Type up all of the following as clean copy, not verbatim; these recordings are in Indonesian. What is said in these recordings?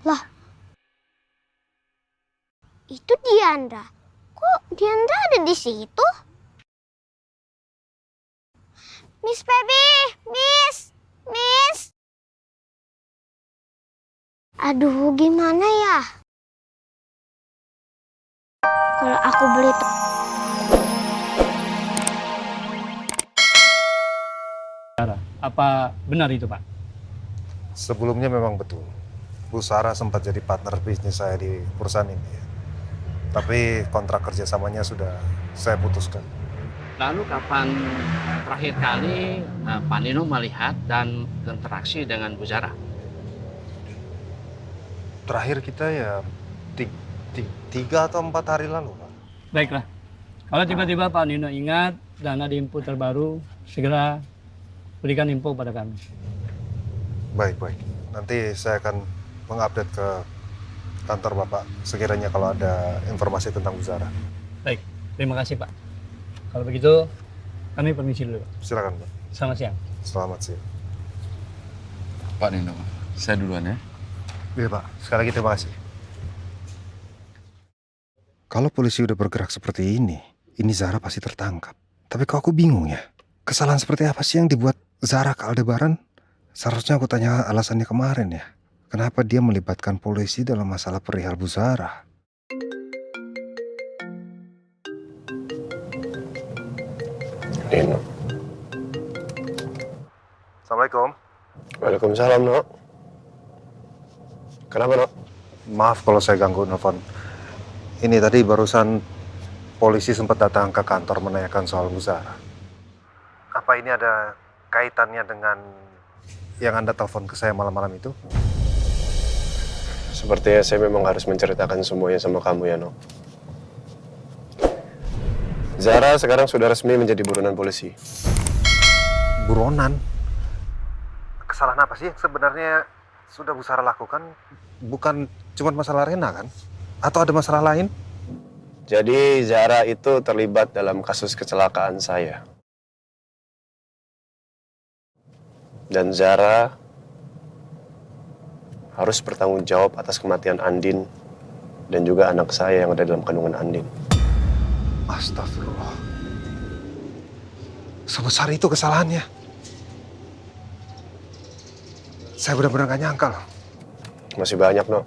Lah, itu Diandra. Kok Diandra ada di situ? Miss Baby, Miss. Aduh, gimana ya? Kalau aku beli Apa benar itu, Pak? Sebelumnya memang betul. Bu Sarah sempat jadi partner bisnis saya di perusahaan ini. Tapi kontrak kerjasamanya sudah saya putuskan. Lalu kapan terakhir kali Pak Nino melihat dan berinteraksi dengan Bu Zara? Terakhir kita ya 3 atau 4 hari lalu, Pak. Baiklah. Kalau tiba-tiba Pak Nino ingat dan ada info terbaru, segera berikan info pada kami. Baik. Nanti saya akan mengupdate ke kantor Bapak sekiranya kalau ada informasi tentang Bu Zara. Baik, terima kasih Pak. Kalau begitu, kami permisi dulu, Pak. Silakan, Pak. Selamat siang. Selamat siang. Pak Nino, saya duluan ya. Iya, Pak. Sekali lagi terima kasih. Kalau polisi udah bergerak seperti ini Zara pasti tertangkap. Tapi kok aku bingung ya? Kesalahan seperti apa sih yang dibuat Zara ke Aldebaran? Seharusnya aku tanya alasannya kemarin ya. Kenapa dia melibatkan polisi dalam masalah perihal Bu Zara? Nino. Assalamualaikum. Waalaikumsalam, Nok. Kenapa, Nok? Maaf kalau saya ganggu nelfon. Ini tadi barusan polisi sempat datang ke kantor menanyakan soal Bu Zara. Apa ini ada kaitannya dengan yang Anda telepon ke saya malam-malam itu? Sepertinya saya memang harus menceritakan semuanya sama kamu ya, Nok. Zara sekarang sudah resmi menjadi buronan polisi. Buronan? Kesalahan apa sih yang sebenarnya sudah Bu Zara lakukan? Bukan cuma masalah Rena kan? Atau ada masalah lain? Jadi Zara itu terlibat dalam kasus kecelakaan saya. Dan Zara harus bertanggung jawab atas kematian Andin dan juga anak saya yang ada dalam kandungan Andin. Astagfirullah. Sebesar itu kesalahannya. Saya benar-benar gak nyangka loh. Masih banyak, Nok.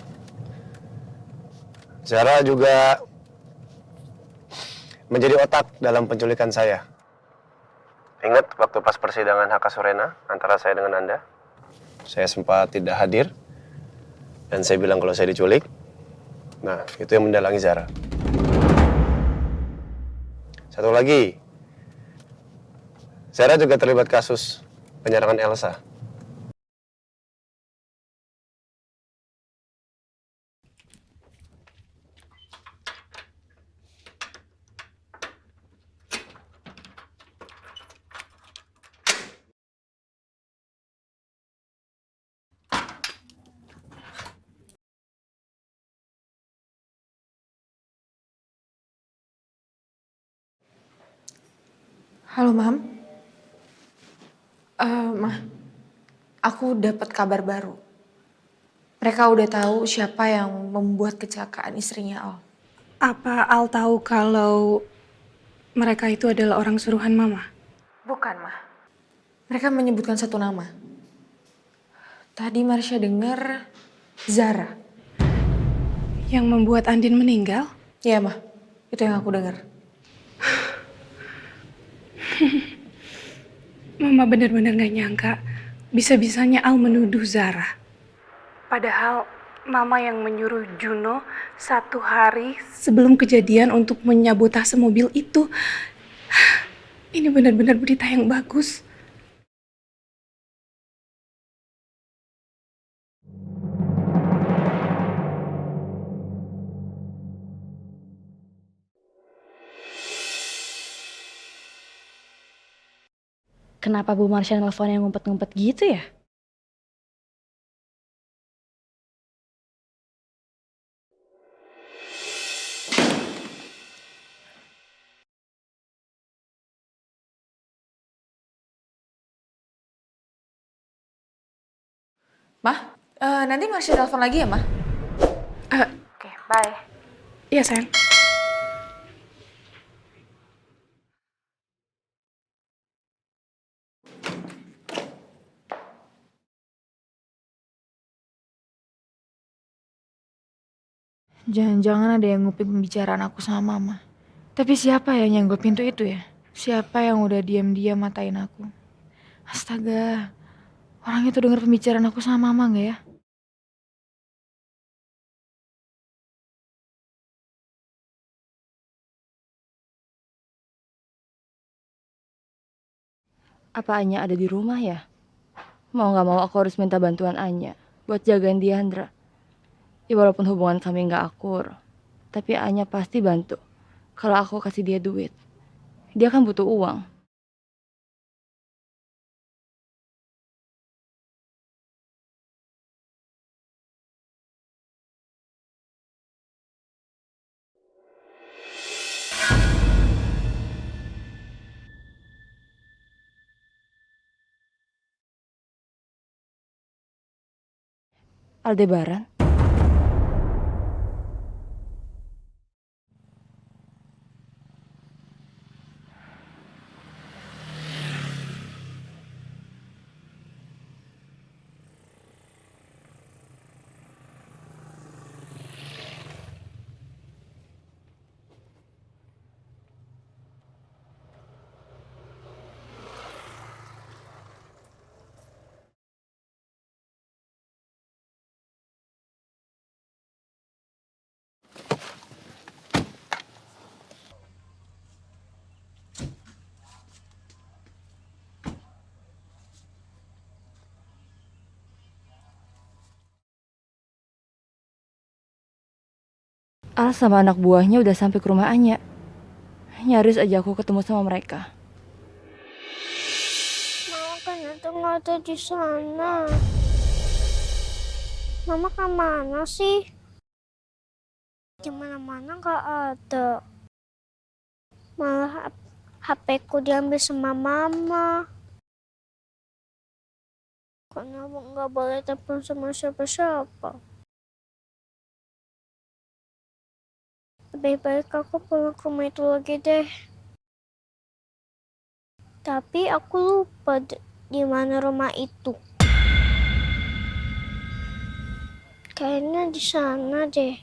Zara juga menjadi otak dalam penculikan saya. Ingat waktu pas persidangan hak asuh Rena antara saya dengan Anda? Saya sempat tidak hadir dan saya bilang kalau saya diculik. Nah, itu yang mendalangi Zara. Satu lagi, Zara juga terlibat kasus penyerangan Elsa. Halo, Mam. Ma, aku dapat kabar baru. Mereka udah tahu siapa yang membuat kecelakaan istrinya Al. Apa Al tahu kalau mereka itu adalah orang suruhan Mama? Bukan, Ma. Mereka menyebutkan satu nama. Tadi Marsha dengar Zara. Yang membuat Andin meninggal? Iya, Ma. Itu yang aku dengar. Mama benar-benar gak nyangka bisa-bisanya Al menuduh Zara. Padahal Mama yang menyuruh Juno 1 hari sebelum kejadian untuk menyabotase mobil itu. Ini benar-benar berita yang bagus. Kenapa Bu Marsha nelfonnya ngumpet-ngumpet gitu ya? Ma, nanti Marsha telepon lagi ya, Ma? Oke, bye. Iya, sayang. Jangan-jangan ada yang nguping pembicaraan aku sama mama. Tapi siapa ya yang gue pintu itu ya? Siapa yang udah diam-diam matain aku? Astaga, orang itu denger pembicaraan aku sama mama gak ya? Apa Anya ada di rumah ya? Mau gak mau aku harus minta bantuan Anya buat jagain Diandra. Ya walaupun hubungan kami gak akur, tapi Anya pasti bantu kalau aku kasih dia duit. Dia kan butuh uang. Aldebaran? Al sama anak buahnya udah sampai ke rumah Anya. Nyaris aja aku ketemu sama mereka. Mama ternyata nggak ada di sana. Mama kemana sih? Di mana-mana nggak ada. Malah HP-ku diambil sama mama. Karena nggak boleh telepon sama siapa-siapa. Lebih baik aku pulang ke rumah itu lagi deh. Tapi aku lupa di mana rumah itu. Kayaknya di sana deh.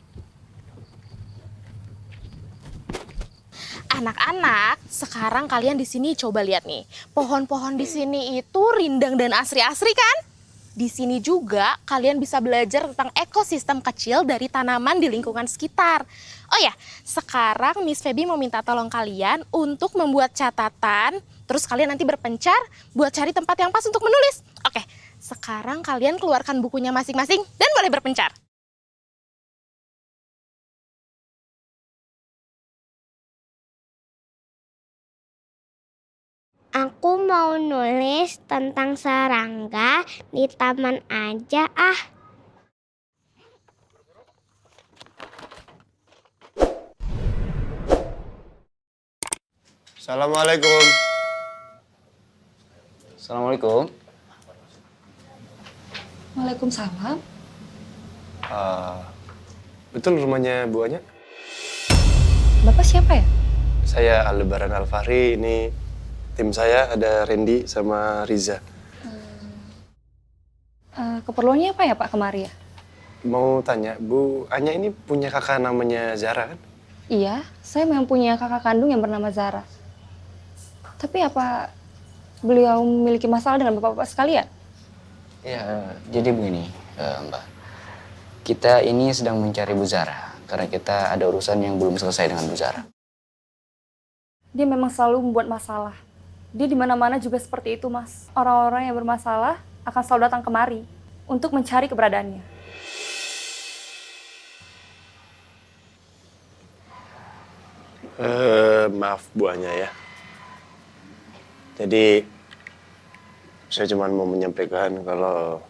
Anak-anak, sekarang kalian di sini coba lihat nih. Pohon-pohon di sini itu rindang dan asri-asri kan? Di sini juga kalian bisa belajar tentang ekosistem kecil dari tanaman di lingkungan sekitar. Oh ya, sekarang Miss Feby mau minta tolong kalian untuk membuat catatan, terus kalian nanti berpencar buat cari tempat yang pas untuk menulis. Oke, sekarang kalian keluarkan bukunya masing-masing dan boleh berpencar. Aku mau nulis tentang serangga di taman aja ah. Assalamualaikum. Assalamualaikum. Waalaikumsalam. Betul rumahnya Bu Anya? Bapak siapa ya? Saya Aldebaran Alfahri, ini tim saya ada Randy sama Riza. Keperluannya apa ya Pak kemari ya? Mau tanya, Bu Anya ini punya kakak namanya Zara kan? Iya, saya memang punya kakak kandung yang bernama Zara. Tapi apa beliau memiliki masalah dengan bapak-bapak sekalian? Ya, jadi begini, Mbak. Kita ini sedang mencari Bu Zara karena kita ada urusan yang belum selesai dengan Bu Zara. Dia memang selalu membuat masalah. Dia di mana-mana juga seperti itu, Mas. Orang-orang yang bermasalah akan selalu datang kemari untuk mencari keberadaannya. Maaf Bu Anya ya. Jadi saya cuma mau menyampaikan kalau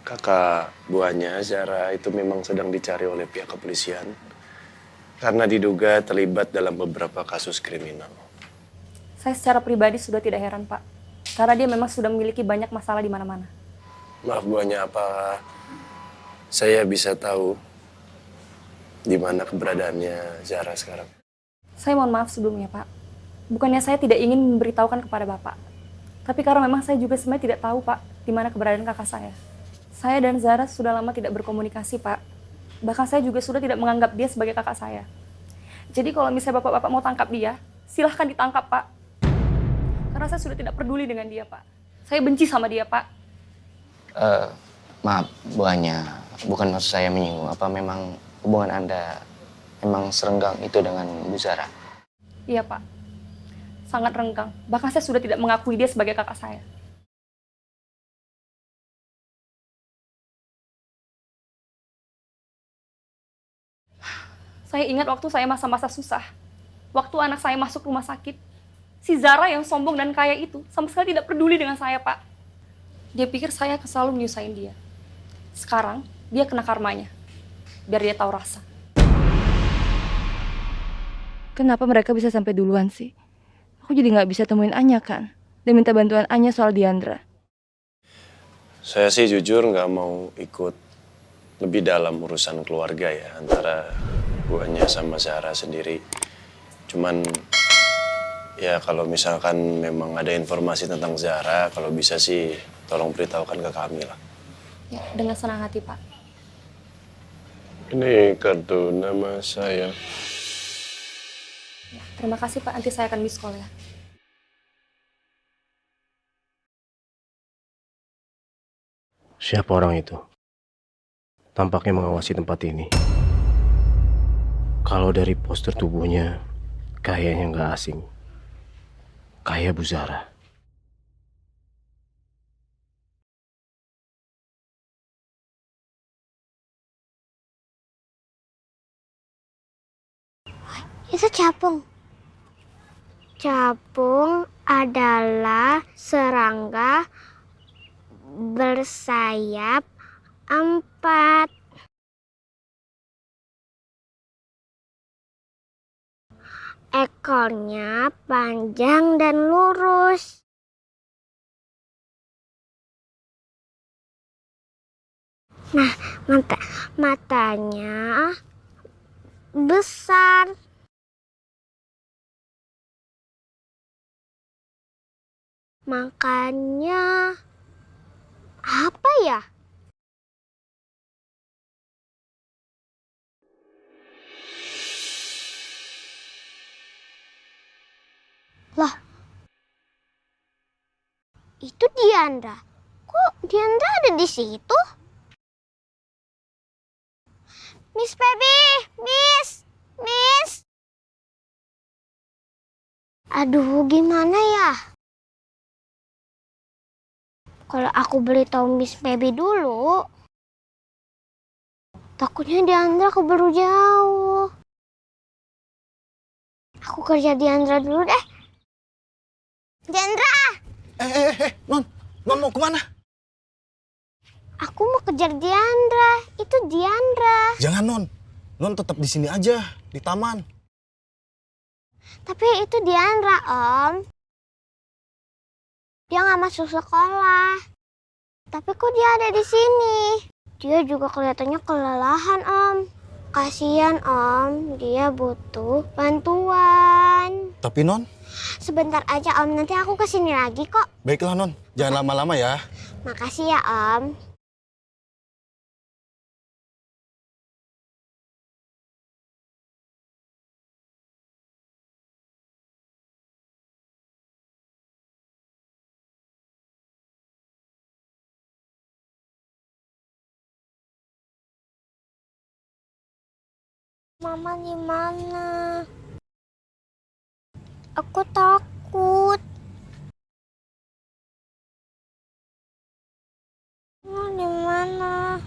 kakak Bu Anya, Zara, itu memang sedang dicari oleh pihak kepolisian karena diduga terlibat dalam beberapa kasus kriminal. Saya secara pribadi sudah tidak heran, Pak. Karena dia memang sudah memiliki banyak masalah di mana-mana. Maaf Bu Anya, apa saya bisa tahu di mana keberadaannya Zara sekarang. Saya mohon maaf sebelumnya, Pak. Bukannya saya tidak ingin memberitahukan kepada Bapak. Tapi karena memang saya juga sebenarnya tidak tahu, Pak, di mana keberadaan kakak saya. Saya dan Zara sudah lama tidak berkomunikasi, Pak. Bahkan saya juga sudah tidak menganggap dia sebagai kakak saya. Jadi kalau misalnya Bapak-Bapak mau tangkap dia, silahkan ditangkap, Pak. Karena saya sudah tidak peduli dengan dia, Pak. Saya benci sama dia, Pak. Maaf, bukan maksud saya menyinggung. Apa memang hubungan Anda memang serenggang itu dengan Bu Zara? Iya, Pak. Sangat renggang. Bahkan saya sudah tidak mengakui dia sebagai kakak saya. Saya ingat waktu saya masa-masa susah. Waktu anak saya masuk rumah sakit. Si Zara yang sombong dan kaya itu sama sekali tidak peduli dengan saya, Pak. Dia pikir saya akan selalu menyusahin dia. Sekarang, dia kena karmanya. Biar dia tahu rasa. Kenapa mereka bisa sampai duluan sih? Aku jadi nggak bisa temuin Anya kan? Dan minta bantuan Anya soal Diandra. Saya sih jujur nggak mau ikut lebih dalam urusan keluarga ya, antara guanya sama Zara sendiri. Cuman ya kalau misalkan memang ada informasi tentang Zara, kalau bisa sih tolong beritahukan ke kami lah. Ya, dengan senang hati, Pak. Ini kartu nama saya. Ya, terima kasih, Pak. Nanti saya akan miss call ya. Siapa orang itu? Tampaknya mengawasi tempat ini. Kalau dari postur tubuhnya, kayaknya nggak asing. Kayak Bu Zara. Itu capung. Capung adalah serangga bersayap 4. Ekornya panjang dan lurus. Nah, matanya besar. Makanya apa ya? Lah, itu Diandra. Kok Diandra ada di situ? Miss Baby, Miss. Aduh, gimana ya? Kalau aku beritahu Miss Baby dulu, takutnya Diandra keburu jauh. Aku kerja Diandra dulu deh. Diandra! Non mau kemana? Aku mau kejar Diandra. Itu Diandra. Jangan Non tetap di sini aja, di taman. Tapi itu Diandra, Om. Dia nggak masuk sekolah. Tapi kok dia ada di sini? Dia juga kelihatannya kelelahan, Om. Kasihan, Om. Dia butuh bantuan. Tapi Non, Sebentar aja, Om. Nanti aku kesini lagi kok. baiklah Non, jangan lama-lama ya. Makasih ya, Om. Mama di mana? Aku takut. Mama di mana?